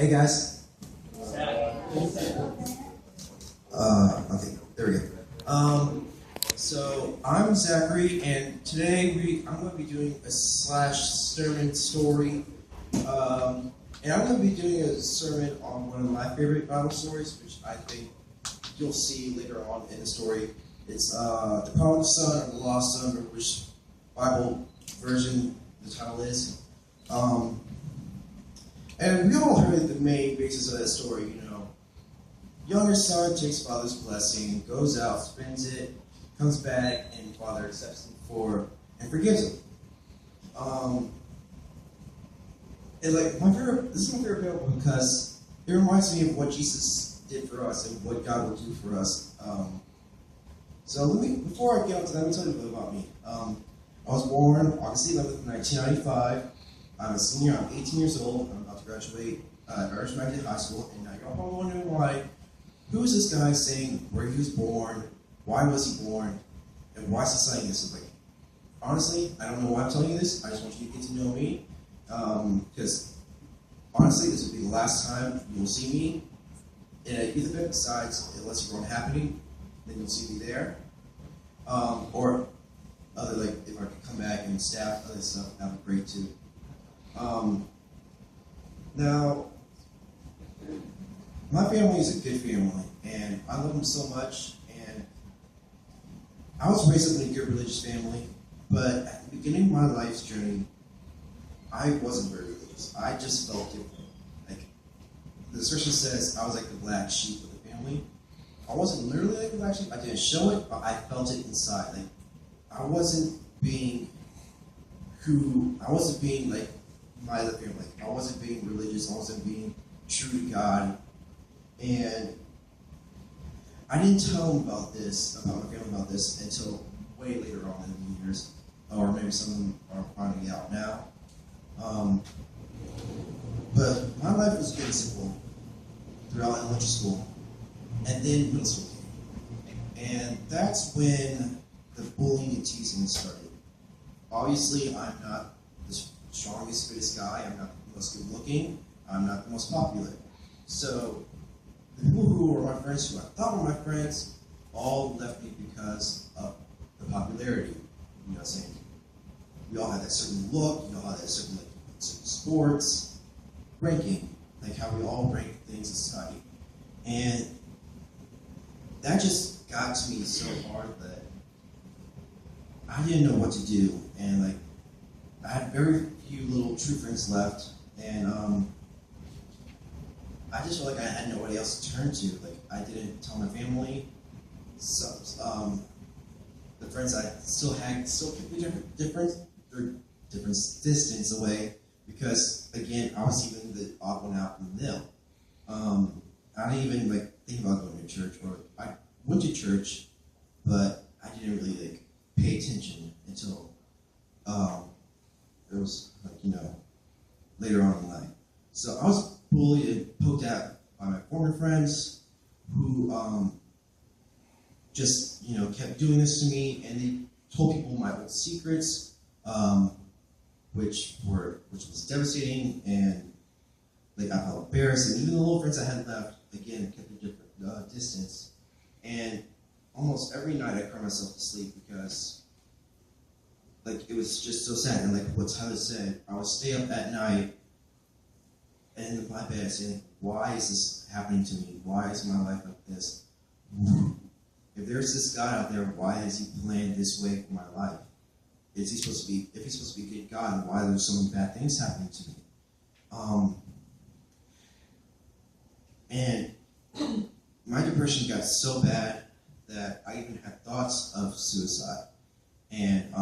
Hey guys. Okay, there we go. So I'm Zachary, and today I'm going to be doing a sermon story, and I'm going to be doing a sermon on one of my favorite Bible stories, which I think you'll see later on in the story. It's the prodigal son or the lost son, or which Bible version the title is. And we all heard the main basis of that story, you know. Younger son takes father's blessing, goes out, spends it, comes back, and father accepts him and forgives him. And like this is my favorite Bible because it reminds me of what Jesus did for us and what God will do for us. So before I get on to that, let me tell you a bit about me. I was born August 11th, 1995. I'm a senior. I'm 18 years old. I'm about to graduate. I graduated high school, and now you're all wondering why. Who is this guy saying where he was born? Why was he born? And why is he saying this? Like, honestly, I don't know why I'm telling you this. I just want you to get to know me, because honestly, this will be the last time you will see me in a youth event. Besides, unless you're on Happening, then you'll see me there, or other like if I could come back and staff other stuff, that would be great too. Now, my family is a good family, and I love them so much, and I was raised up in a good religious family, but at the beginning of my life's journey, I wasn't very religious. I just felt different. Like, the scripture says I was like the black sheep of the family. I wasn't literally like the black sheep. I didn't show it, but I felt it inside. Like, I wasn't being like my other family. Like, I wasn't being religious. I wasn't being true to God. And I didn't tell them about my family about this until way later on in the years, or maybe some of them are finding out now. But my life was pretty simple throughout elementary school, and then middle school came. And that's when the bullying and teasing started. Obviously, I'm not the strongest, fittest guy. I'm not the most good-looking. I'm not the most popular. So the people who were my friends, who I thought were my friends, all left me because of the popularity. You know what I'm saying? We all had that certain look. We all had that certain sports ranking, like how we all rank things in society. And that just got to me so hard that I didn't know what to do, and like I had very few little true friends left, and I just felt like I had nobody else to turn to. Like, I didn't tell my family. So the friends I still had kept me different distance away because again I was even the odd one out from them. I didn't even think about going to church, or I went to church, but I didn't really pay attention until it was later on in life. So I was bullied and poked at by my former friends who just kept doing this to me, and they told people my old secrets, which was devastating, and I felt embarrassed. And even the little friends I had left again kept a different distance. And almost every night I cried myself to sleep because it was just so sad. And what Tyler said, I would stay up at night in my bed saying, why is this happening to me? Why is my life like this? If there's this God out there, why has he planned this way for my life? If he's supposed to be a good God, why are there so many bad things happening to me? And my depression got so bad that I even had thoughts of suicide. And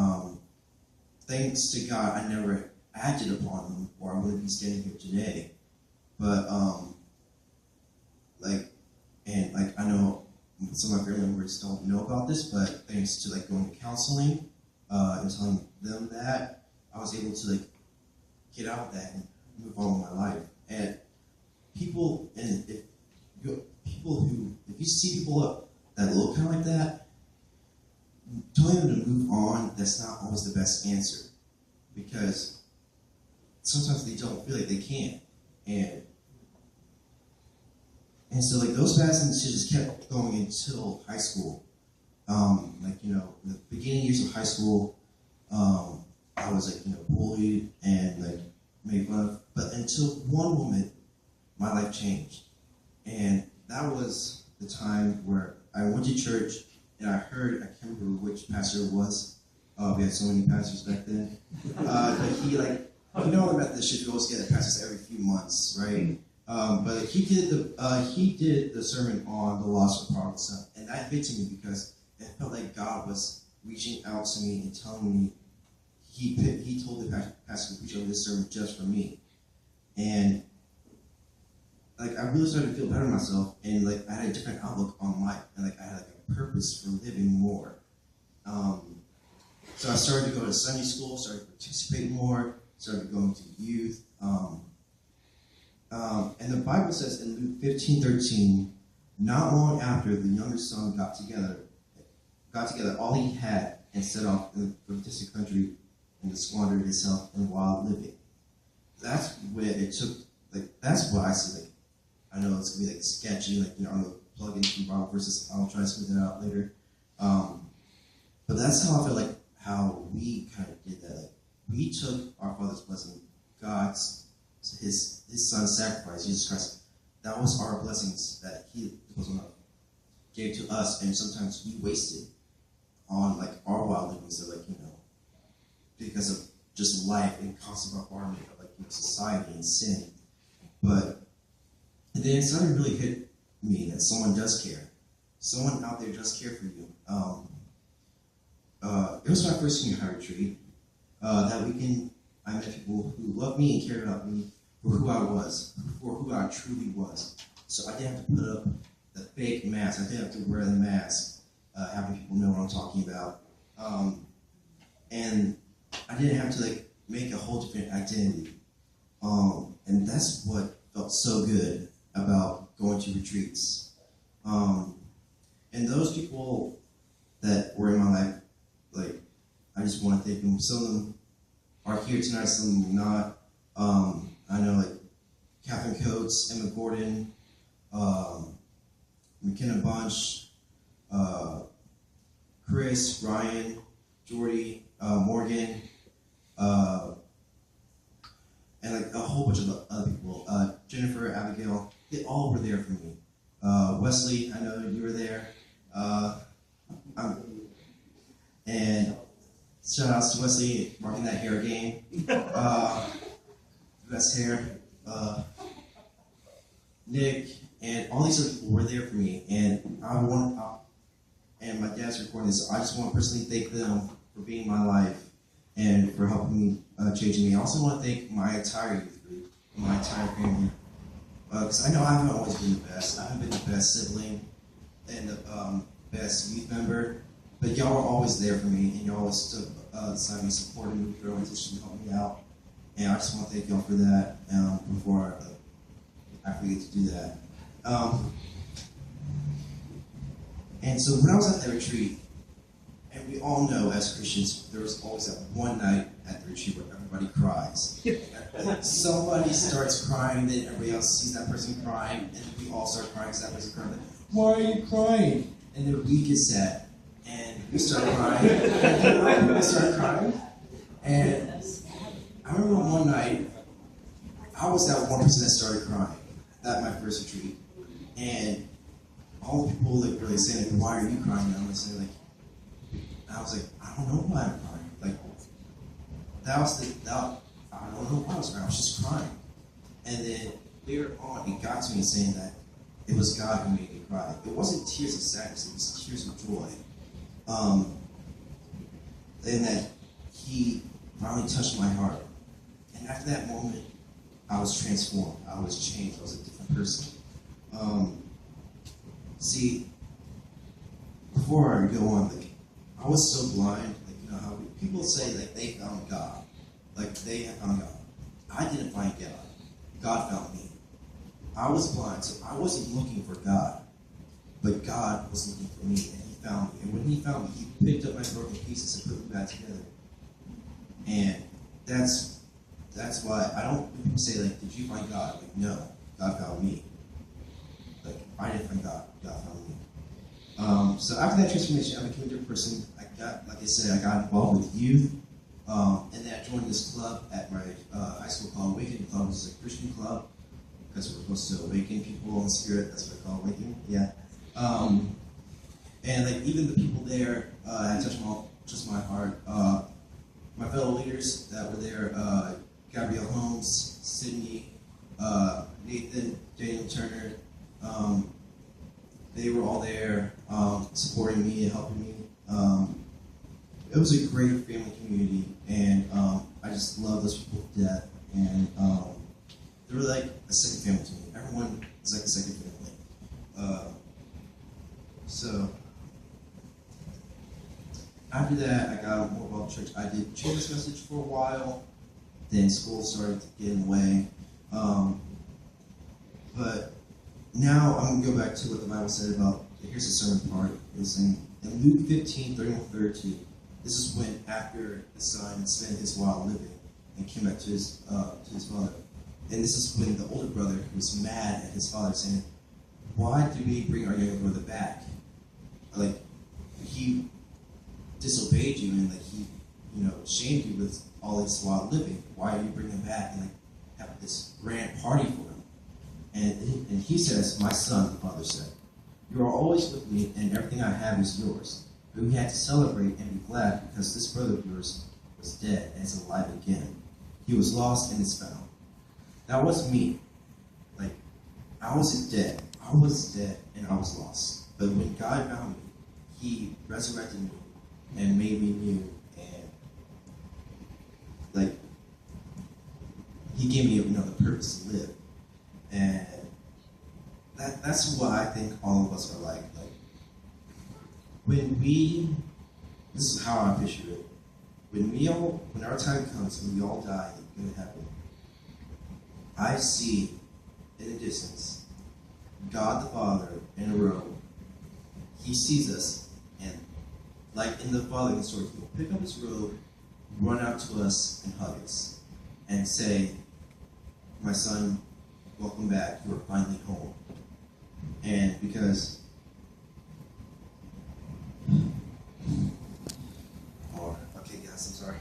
thanks to God, I never acted upon them, or I wouldn't be standing here today. But I know some of my family members don't know about this, but thanks to going to counseling and telling them that, I was able to get out of that and move on with my life. And if you see people that look kind of like that, telling them to move on, that's not always the best answer, because sometimes they don't feel like they can. And And so like those fasting decisions kept going until high school. The beginning years of high school, I was like, bullied and like made fun of. But until one moment, my life changed. And that was the time where I went to church and I heard, I can't remember which pastor it was. We had so many pastors back then. But he the Methodist Church, we always get pastors every few months, right? But he did the sermon on the lost or prodigal son, and that hit to me because it felt like God was reaching out to me and telling me he told the pastor to preach over this sermon just for me, and like I really started to feel better myself, and like I had a different outlook on life, and like I had like a purpose for living more. So I started to go to Sunday school, started to participate more, started going to youth. And the Bible says in Luke 15:13, not long after the younger son got together all he had and set off for a distant country and squandered his health in wild living. That's where it took, that's what I see, I know it's going to be sketchy, I'm going to plug in some Bible verses, I'll try to smooth it out later. But that's how I feel how we kind of did that. We took our Father's blessing, his son's sacrifice, Jesus Christ. That was our blessings that he gave to us, and sometimes we wasted on our wild living, so because of just life and constant bombardment of society and sin. But then it started to really hit me that someone does care. Someone out there does care for you. It was my first senior high retreat. I met people who loved me and cared about me for who I was, for who I truly was. So I didn't have to put up the fake mask. I didn't have to wear the mask, having people know what I'm talking about. And I didn't have to make a whole different identity. And that's what felt so good about going to retreats. And those people that were in my life, I just want to thank them. Some of them are here tonight, some of them are not. I know Catherine Coates, Emma Gordon, McKenna Bunch, Chris, Ryan, Jordy, Morgan, and a whole bunch of other people. Jennifer, Abigail, they all were there for me. Wesley, I know you were there. And shout outs to Wesley, rocking that hair game. Best hair. Nick, and all these other people were there for me. And and my dad's recording this, so I just want to personally thank them for being in my life and for helping me, changing me. I also want to thank my entire youth group, my entire family. Because I know I haven't always been the best. I haven't been the best sibling and the best youth member. But y'all were always there for me, and y'all always stood beside me, supported me, growing to help me out. And I just want to thank y'all for that before I forget to do that. And so when I was at the retreat, and we all know as Christians, there was always that one night at the retreat where everybody cries. Somebody starts crying, then everybody else sees that person crying, and we all start crying because that person crying. Why are you crying? And then we get sad. And we started crying, and people started crying. And I remember one night, I was that one person that started crying at my first retreat. And all the people were saying, why are you crying? And I was saying, I was like, I don't know why I'm crying. I don't know why I was crying. I was just crying. And then later on, it got to me saying that it was God who made me cry. It wasn't tears of sadness, it was tears of joy. And that he finally touched my heart. And after that moment, I was transformed. I was changed. I was a different person. See, before I go on, I was so blind. How people say they found God. They have found God. I didn't find God. God found me. I was blind, so I wasn't looking for God. But God was looking for me, and he found me. And when he found me, he picked up my broken pieces and put them back together. And that's why I don't, when people say, did you find God? No, God found me. Like, I didn't find God. God found me. So after that transformation, I became a different person. Like I said, I got involved with youth. And then I joined this club at my high school called Awakening Club, which is a Christian club, because we're supposed to awaken people in the spirit. That's what I call awakening. Yeah. And like even the people there had touched my heart. My fellow leaders that were there, Gabrielle Holmes, Sydney, Nathan, Daniel Turner, they were all there supporting me and helping me. It was a great family community, and I just love those people to death. And they were like a second family to me. Everyone is like a second family. So after that, I got more involved in church. I did children's message for a while. Then school started to get in the way. But now I'm going to go back to what the Bible said about, here's the sermon part. It was in Luke 15, 31-32. This is when, after the son had spent his while living and came back to his father. And this is when the older brother was mad at his father, saying, why did we bring our younger brother back? Like, he disobeyed you and like he, shamed you with all this while living. Why do you bring him back and like have this grand party for him? And he says, my son, the father said, you are always with me and everything I have is yours. But we had to celebrate and be glad because this brother of yours was dead and is alive again. He was lost and is found. That was me. Like, I was dead. I was dead and I was lost. But when God found me, he resurrected me and made me new. And, like, he gave me, the purpose to live. And that's what I think all of us are like. This is how I picture it. When our time comes and we all die and go to heaven, I see in the distance God the Father in a robe. He sees us, and like in the following story, he'll pick up his robe, run out to us, and hug us, and say, my son, welcome back, you are finally home. And because okay guys, I'm sorry.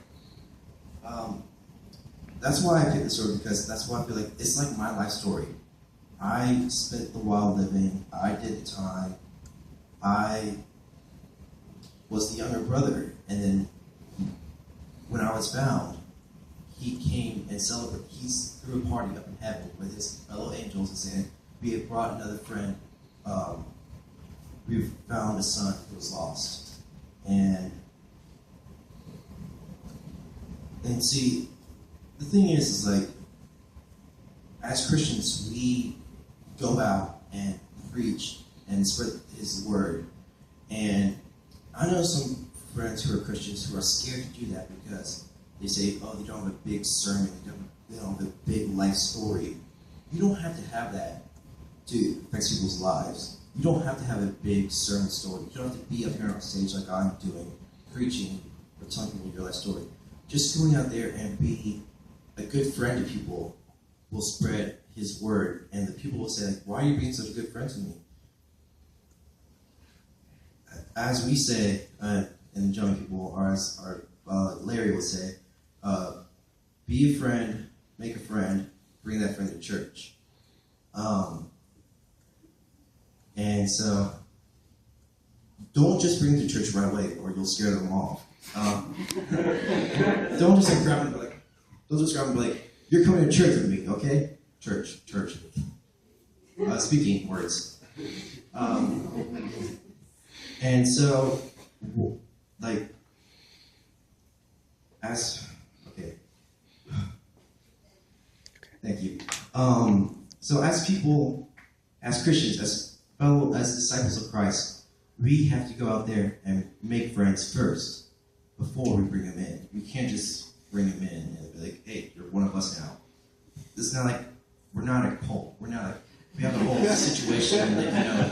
That's why I picked this story, because that's why I feel like it's like my life story. I spent the while living, I did the time, I was the younger brother, and then when I was found, he came and celebrated. He threw a party up in heaven with his fellow angels and said, we have brought another friend. We've found a son who was lost. And see, the thing is like, as Christians, we go out and preach and spread his word. And I know some friends who are Christians who are scared to do that because they say, oh, they don't have a big sermon, they don't have a big life story. You don't have to have that to affect people's lives. You don't have to have a big sermon story. You don't have to be up here on stage like I'm doing, preaching or telling people your life story. Just going out there and be a good friend to people will spread his word, and the people will say, like, why are you being such a good friend to me? As we say, in young people, or as Larry would say, be a friend, make a friend, bring that friend to church. And so, don't just bring them to church right away, or you'll scare them off. Don't just like grab them and be like, you're coming to church with me, okay? Church. Speaking words. And so, like, thank you. So as people, as Christians, as disciples of Christ, we have to go out there and make friends first before we bring them in. We can't just bring them in and be like, hey, you're one of us now. It's not like, we're not a cult. We're not like, we have a whole situation,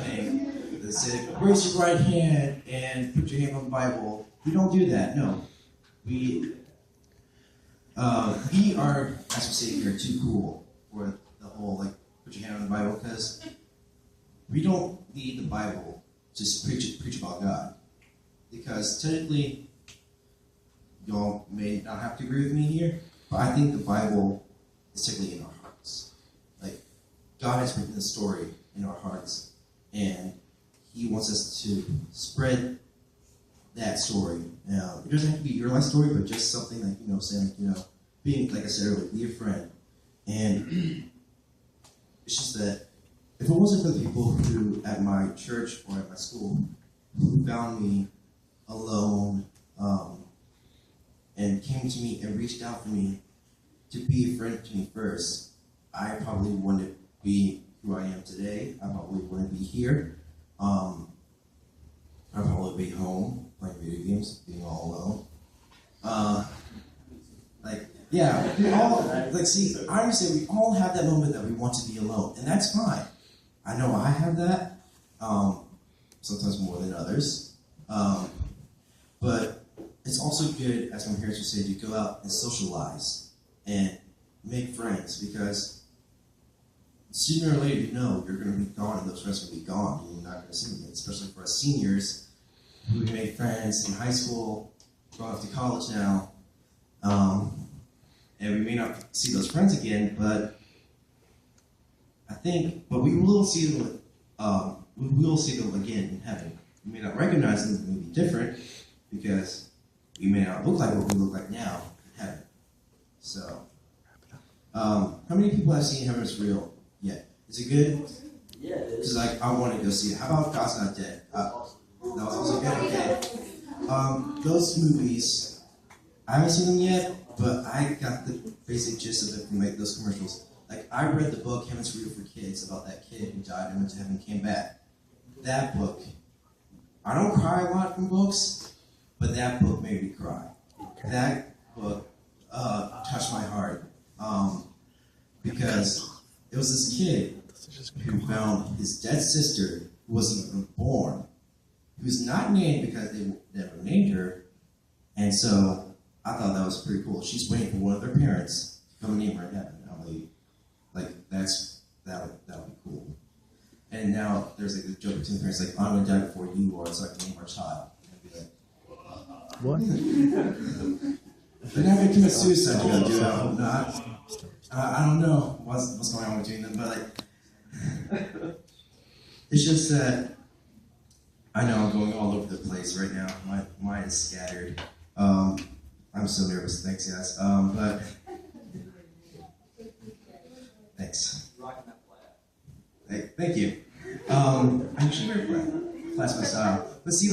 thing that says, raise your right hand and put your hand on the Bible. We don't do that, no. We are, as we say here, too cool for the whole, like, put your hand on the Bible, because we don't need the Bible to just preach about God. Because technically, y'all may not have to agree with me here, but I think the Bible is technically in our hearts. Like, God has written the story in our hearts, and He wants us to spread that story. Now, it doesn't have to be your life story, but just something like, saying, being, like I said earlier, be a friend. And it's just that if it wasn't for the people who, at my church or at my school, who found me alone, and came to me and reached out for me to be a friend to me first, I probably wouldn't be who I am today. I probably wouldn't be here. I'd probably be home playing video games, being all alone. We all, I understand we all have that moment that we want to be alone, and that's fine. I know I have that, sometimes more than others. But it's also good, as my parents would say, to go out and socialize and make friends, because sooner or later, you're going to be gone, and those friends will be gone, and you're not going to see them, especially for us seniors who made friends in high school, going off to college now, and we may not see those friends again, but we will see them. We will see them again in heaven. We may not recognize them; they may be different, because we may not look like what we look like now in heaven. So, how many people have seen Heaven is Real yet? Is it good? Yeah, it is. Because I want to go see it. How about God's Not Dead? That was also good. Okay. Those movies, I haven't seen them yet, but I got the basic gist of it from those commercials. Like, I read the book Heaven's Real for Kids about that kid who died and went to heaven and came back. That book, I don't cry a lot from books, but that book made me cry. Okay. That book touched my heart, because it was this kid who found his dead sister, who wasn't even born, who was not named because they never named her, and so I thought that was pretty cool. She's waiting for one of their parents to come and name her in heaven. That would be cool. And now there's a joke between the parents, like, I'm going to die before you are, so I can name our child. And I'd be like, what? They're not going to commit suicide together, dude. I hope not. I don't know what's going on between them, but it's just that I know I'm going all over the place right now. My mind is scattered. I'm so nervous. Thanks, guys. But thanks. Thank you. I usually wear flat. That's my style. But see,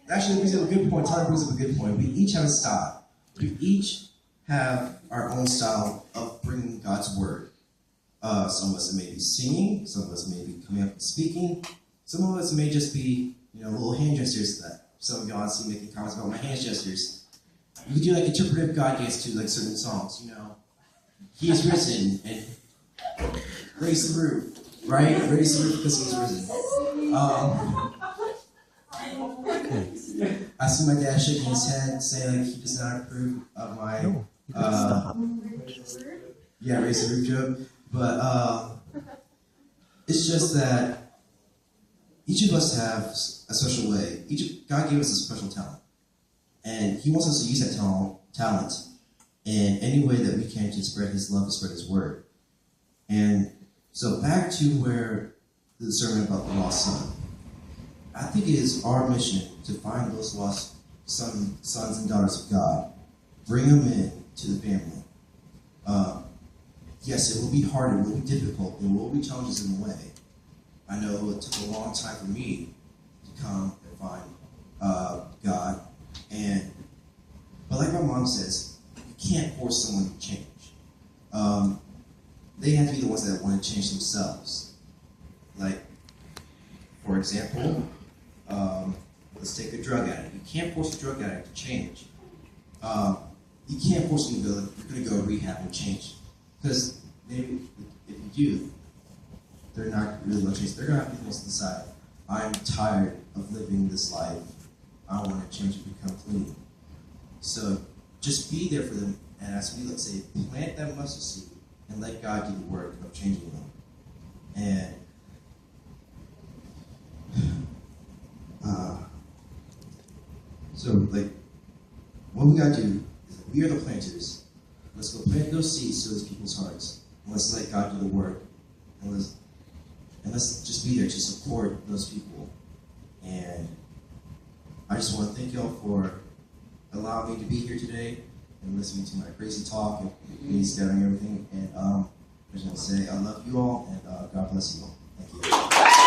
actually, brings up a good point. Tyler brings up a good point. We each have a style. We each have our own style of bringing God's word. Some of us may be singing. Some of us may be coming up and speaking. Some of us may just be, little hand gestures that some of y'all see making comments about my hand gestures. You could do interpretive God dance to certain songs. He is risen and raise the roof. Right? Raise the roof because he's risen. I see my dad shaking his head, saying he does not approve of my raise the roof joke. But it's just that each of us have a special way. God gave us a special talent, and He wants us to use that talent in any way that we can to spread His love, to spread His word. And so back to where the sermon about the lost son. I think it is our mission to find those lost sons and daughters of God, bring them in to the family. Yes, it will be hard, it will be difficult, there will be challenges in the way. I know it took a long time for me to come and find God, but like my mom says, you can't force someone to change. They have to be the ones that want to change themselves. For example, let's take a drug addict. You can't force a drug addict to change. You can't force them to go, you're going to go to rehab and change. Because maybe if you do, they're not really going to change. They're going to have to decide, I'm tired of living this life. I want to change and become clean. So just be there for them, and as we say, plant that mustard seed and let God do the work of changing them. And So, like, what we gotta do is, like, we are the planters. Let's go plant those seeds to those people's hearts. And let's let God do the work. And let's just be there to support those people. And I just want to thank y'all for allowing me to be here today and listening to my crazy talk and me scattering everything. And I just want to say I love you all, and God bless you all. Thank you.